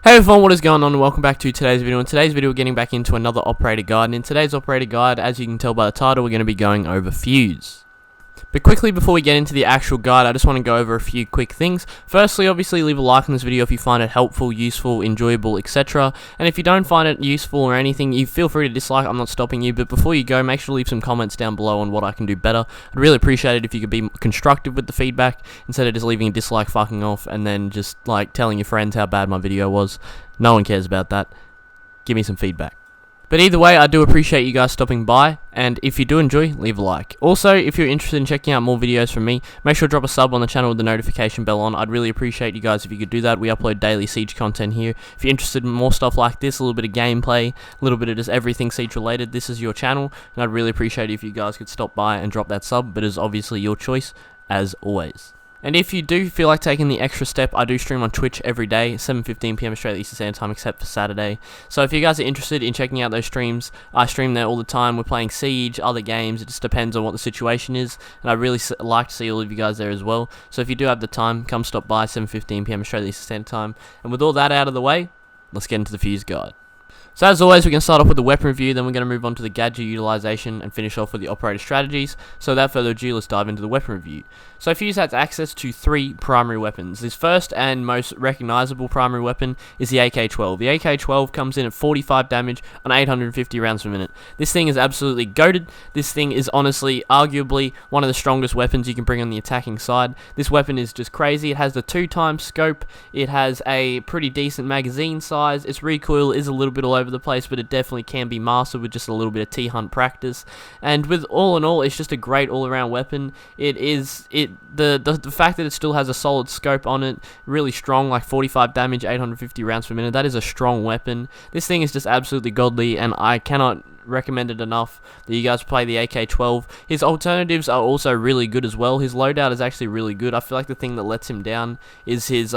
Hey everyone, what is going on and welcome back to today's video. In today's video we're getting back into another operator guide, and in today's operator guide, as you can tell by the title, we're going to be going over Fuze. But quickly before we get into the actual guide, I just want to go over a few quick things. Firstly, obviously leave a like on this video if you find it helpful, useful, enjoyable, etc. And if you don't find it useful or anything, you feel free to dislike, I'm not stopping you. But before you go, make sure to leave some comments down below on what I can do better. I'd really appreciate it if you could be constructive with the feedback, instead of just leaving a dislike fucking off and then just like telling your friends how bad my video was. No one cares about that. Give me some feedback. But either way, I do appreciate you guys stopping by, and if you do enjoy, leave a like. Also, if you're interested in checking out more videos from me, make sure to drop a sub on the channel with the notification bell on. I'd really appreciate you guys if you could do that. We upload daily Siege content here. If you're interested in more stuff like this, a little bit of gameplay, a little bit of just everything Siege related, this is your channel, and I'd really appreciate it if you guys could stop by and drop that sub, but it's obviously your choice, as always. And if you do feel like taking the extra step, I do stream on Twitch every day, 7:15 PM Australia Eastern Standard Time, except for Saturday. So if you guys are interested in checking out those streams, I stream there all the time. We're playing Siege, other games, it just depends on what the situation is, and I'd really like to see all of you guys there as well. So if you do have the time, come stop by, 7:15 PM Australia Eastern Standard Time. And with all that out of the way, let's get into the Fuze guide. So as always, we're going to start off with the weapon review, then we're going to move on to the gadget utilization and finish off with the operator strategies. So without further ado, let's dive into the weapon review. So Fuze has access to 3 primary weapons. His first and most recognizable primary weapon is the AK-12. The AK-12 comes in at 45 damage on 850 rounds per minute. This thing is absolutely goated. This thing is honestly, arguably, one of the strongest weapons you can bring on the attacking side. This weapon is just crazy. It has the 2x scope. It has a pretty decent magazine size. Its recoil is a little bit all over the place, but it definitely can be mastered with just a little bit of T-Hunt practice. And with all in all, it's just a great all-around weapon. The fact that it still has a solid scope on it, really strong, like 45 damage, 850 rounds per minute, that is a strong weapon. This thing is just absolutely godly, and I cannot recommend it enough that you guys play the AK-12. His alternatives are also really good as well. His loadout is actually really good. I feel like the thing that lets him down is his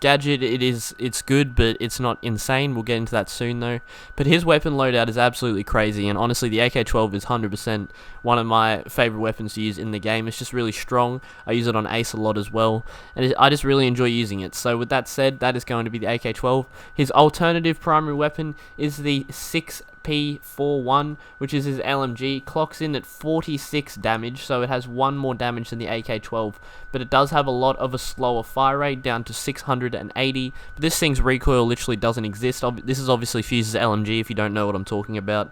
gadget. It's good, but it's not insane. We'll get into that soon though. But his weapon loadout is absolutely crazy, and honestly the AK-12 is 100% one of my favorite weapons to use in the game. It's just really strong. I use it on Ace a lot as well, and I just really enjoy using it. So with that said, that is going to be the AK-12. His alternative primary weapon is the 6P41, which is his LMG. Clocks in at 46 damage, so it has 1 more damage than the AK-12, but it does have a lot of a slower fire rate, down to 680. But this thing's recoil literally doesn't exist. This is obviously Fuze's LMG, if you don't know what I'm talking about.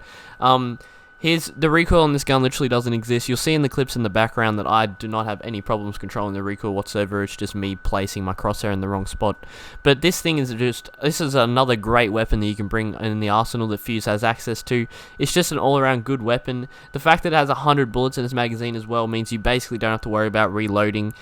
The recoil on this gun literally doesn't exist. You'll see in the clips in the background that I do not have any problems controlling the recoil whatsoever. It's just me placing my crosshair in the wrong spot. But this thing is this is another great weapon that you can bring in the arsenal that Fuze has access to. It's just an all-around good weapon. The fact that it has 100 bullets in its magazine as well means you basically don't have to worry about reloading.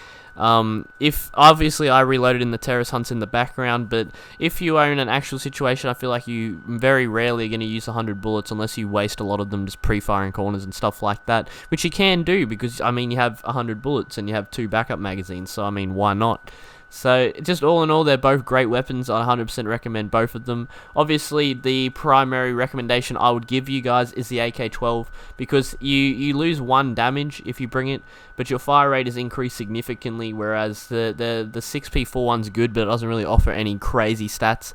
If obviously I reloaded in the terrorist hunts in the background, but if you are in an actual situation, I feel like you very rarely are going to use 100 bullets unless you waste a lot of them just pre-firing corners and stuff like that, which you can do because, I mean, you have 100 bullets and you have 2 backup magazines, so I mean, why not? So, just all in all, they're both great weapons. I 100% recommend both of them. Obviously, the primary recommendation I would give you guys is the AK-12, because you lose 1 damage if you bring it, but your fire rate is increased significantly, whereas the 6P41's good, but it doesn't really offer any crazy stats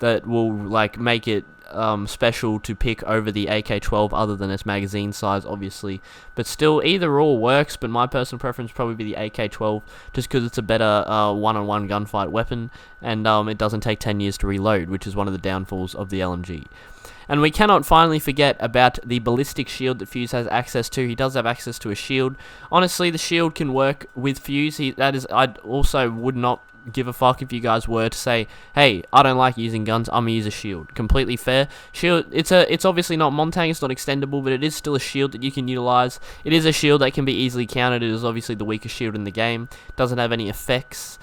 that will like make it special to pick over the AK-12, other than its magazine size, obviously. But still, either or works, but my personal preference would probably be the AK-12, just because it's a better one-on-one gunfight weapon, and it doesn't take 10 years to reload, which is one of the downfalls of the LMG. And we cannot finally forget about the ballistic shield that Fuze has access to. He does have access to a shield. Honestly, the shield can work with Fuze. I also would not give a fuck if you guys were to say, hey, I don't like using guns, I'm gonna use a shield. Completely fair. Shield, it's obviously not Montang, it's not extendable, but it is still a shield that you can utilize. It is a shield that can be easily countered. It is obviously the weakest shield in the game. It doesn't have any effects,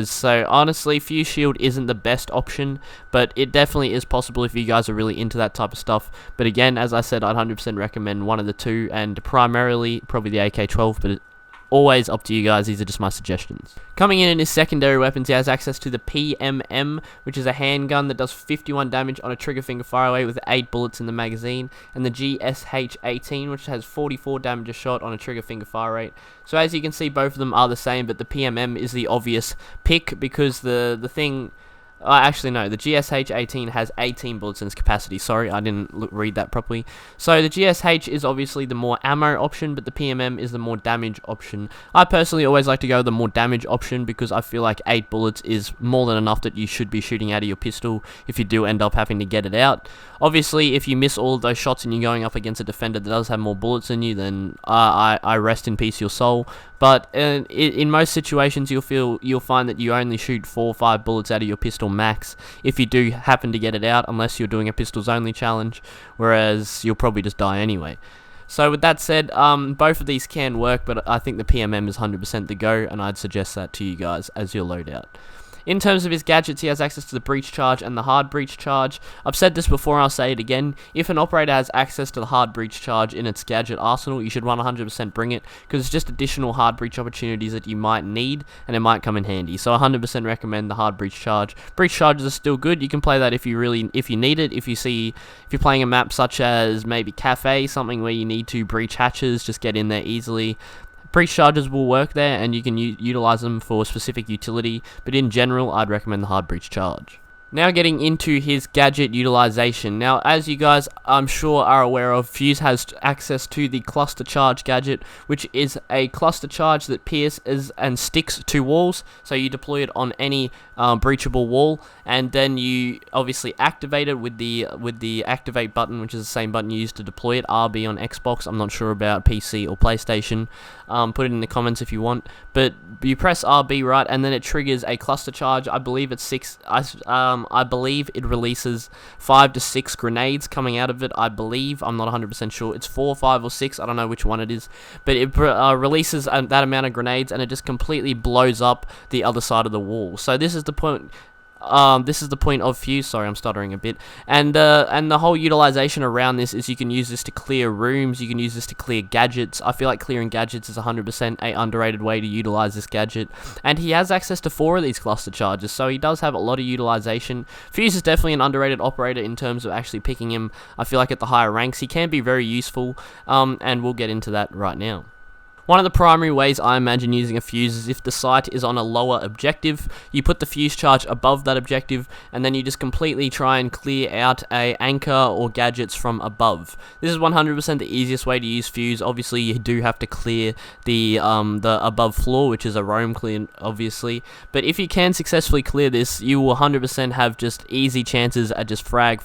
so honestly, Fuze shield isn't the best option, but it definitely is possible if you guys are really into that type of stuff. But again, as I said, I'd 100% recommend one of the two, and primarily probably the AK-12, but always up to you guys. These are just my suggestions. Coming in his secondary weapons, he has access to the PMM, which is a handgun that does 51 damage on a trigger finger fire rate with 8 bullets in the magazine, and the GSH-18, which has 44 damage a shot on a trigger finger fire rate. So as you can see, both of them are the same, but the PMM is the obvious pick, because the thing Actually, no. The GSH-18 has 18 bullets in its capacity. Sorry, I didn't read that properly. So the GSH is obviously the more ammo option, but the PMM is the more damage option. I personally always like to go the more damage option because I feel like 8 bullets is more than enough that you should be shooting out of your pistol if you do end up having to get it out. Obviously, if you miss all of those shots and you're going up against a defender that does have more bullets than you, then I rest in peace your soul. But in most situations, you'll find that you only shoot 4 or 5 bullets out of your pistol max if you do happen to get it out, unless you're doing a pistols only challenge, whereas you'll probably just die anyway. So with that said, both of these can work, but I think the PMM is 100% the go, and I'd suggest that to you guys as your loadout. In terms of his gadgets, he has access to the breach charge and the hard breach charge. I've said this before, I'll say it again. If an operator has access to the hard breach charge in its gadget arsenal, you should 100% bring it, because it's just additional hard breach opportunities that you might need, and it might come in handy. So I 100% recommend the hard breach charge. Breach charges are still good. You can play that if you need it. If you're playing a map such as maybe Cafe, something where you need to breach hatches, just get in there easily. Breach charges will work there, and you can utilize them for specific utility, but in general, I'd recommend the hard breach charge. Now getting into his gadget utilization. Now, as you guys, I'm sure, are aware of, Fuze has access to the cluster charge gadget, which is a cluster charge that pierces and sticks to walls. So you deploy it on any breachable wall, and then you obviously activate it with the activate button, which is the same button you use to deploy it. RB on Xbox. I'm not sure about PC or PlayStation. Put it in the comments if you want. But you press RB, right, and then it triggers a cluster charge. I believe it's 6. I believe it releases 5 to 6 grenades coming out of it. I believe, I'm not 100% sure. It's 4, 5, or 6. I don't know which one it is, but it releases that amount of grenades, and it just completely blows up the other side of the wall. So this is the point. This is the point of Fuze. Sorry, I'm stuttering a bit. And the whole utilization around this is you can use this to clear rooms. You can use this to clear gadgets. I feel like clearing gadgets is 100% a underrated way to utilize this gadget. And he has access to 4 of these cluster charges, so he does have a lot of utilization. Fuze is definitely an underrated operator in terms of actually picking him. I feel like at the higher ranks, he can be very useful. And we'll get into that right now. One of the primary ways I imagine using a Fuze is if the site is on a lower objective, you put the Fuze charge above that objective, and then you just completely try and clear out a anchor or gadgets from above. This is 100% the easiest way to use Fuze. Obviously, you do have to clear the above floor, which is a roam clear, obviously. But if you can successfully clear this, you will 100% have just easy chances at just frag,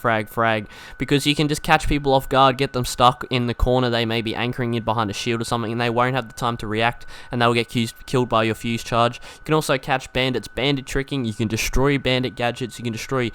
because you can just catch people off guard, get them stuck in the corner. They may be anchoring it behind a shield or something, and they won't have the time to react, and they will get killed by your Fuze charge. You can also catch bandits bandit tricking. You can destroy bandit gadgets. You can destroy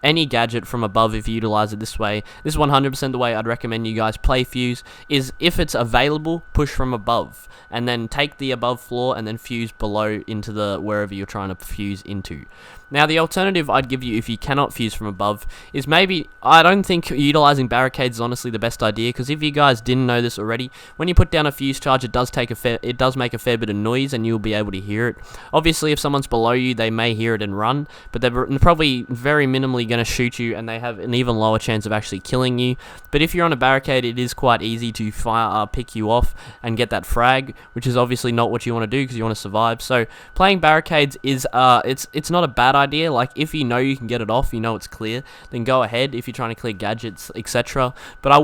any gadget from above if you utilize it this way. This is 100% the way I'd recommend you guys play Fuze, is if it's available, push from above, and then take the above floor and then fuse below into the wherever you're trying to fuse into. Now, the alternative I'd give you if you cannot fuse from above is maybe, I don't think utilizing barricades is honestly the best idea, because if you guys didn't know this already, when you put down a Fuze charge, it does make a fair bit of noise, and you'll be able to hear it. Obviously, if someone's below you, they may hear it and run, but they're probably very minimally going to shoot you, and they have an even lower chance of actually killing you. But if you're on a barricade, it is quite easy to pick you off and get that frag, which is obviously not what you want to do, because you want to survive. So playing barricades is it's not a bad idea. Like, if you know you can get it off, you know it's clear, then go ahead if you're trying to clear gadgets, etc. But I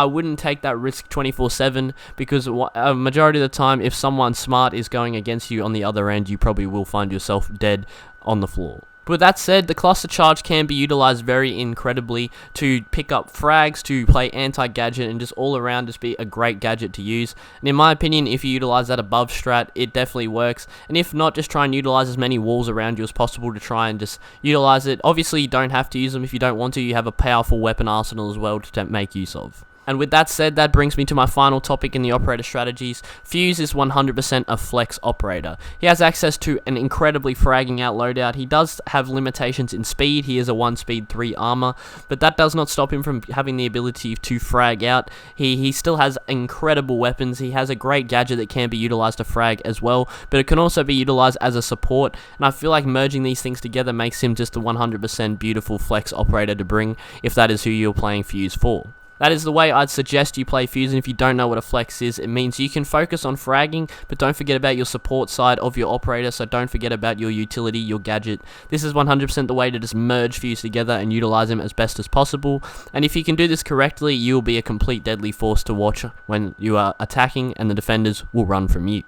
wouldn't take that risk 24/7, because a majority of the time, if someone smart is going against you on the other end, you probably will find yourself dead on the floor. But with that said, the cluster charge can be utilized very incredibly to pick up frags, to play anti-gadget, and just all around just be a great gadget to use. And in my opinion, if you utilize that above strat, it definitely works. And if not, just try and utilize as many walls around you as possible to try and just utilize it. Obviously, you don't have to use them if you don't want to. You have a powerful weapon arsenal as well to make use of. And with that said, that brings me to my final topic in the operator strategies. Fuze is 100% a flex operator. He has access to an incredibly fragging out loadout. He does have limitations in speed. He is a 1 speed 3 armor, but that does not stop him from having the ability to frag out. He still has incredible weapons. He has a great gadget that can be utilized to frag as well, but it can also be utilized as a support, and I feel like merging these things together makes him just a 100% beautiful flex operator to bring if that is who you're playing Fuze for. That is the way I'd suggest you play Fuze, and if you don't know what a flex is, it means you can focus on fragging, but don't forget about your support side of your operator, so don't forget about your utility, your gadget. This is 100% the way to just merge Fuze together and utilize them as best as possible, and if you can do this correctly, you'll be a complete deadly force to watch when you are attacking, and the defenders will run from you.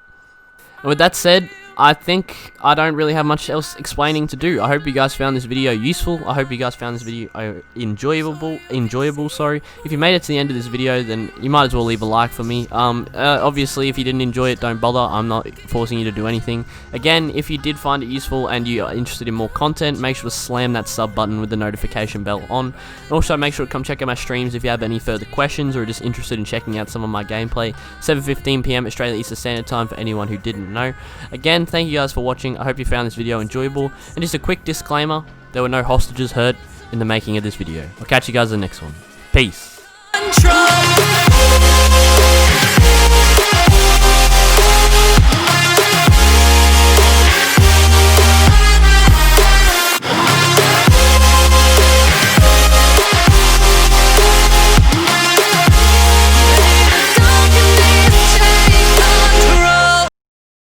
And with that said, I think I don't really have much else explaining to do. I hope you guys found this video useful. I hope you guys found this video enjoyable. Sorry. If you made it to the end of this video, then you might as well leave a like for me. Obviously, if you didn't enjoy it, don't bother. I'm not forcing you to do anything. Again, if you did find it useful and you are interested in more content, make sure to slam that sub button with the notification bell on. And also, make sure to come check out my streams if you have any further questions or are just interested in checking out some of my gameplay. 7:15 PM Australia Eastern Standard Time for anyone who didn't know. Again, thank you guys for watching. I hope you found this video enjoyable. And just a quick disclaimer, there were no hostages hurt in the making of this video. I'll catch you guys in the next one. Peace.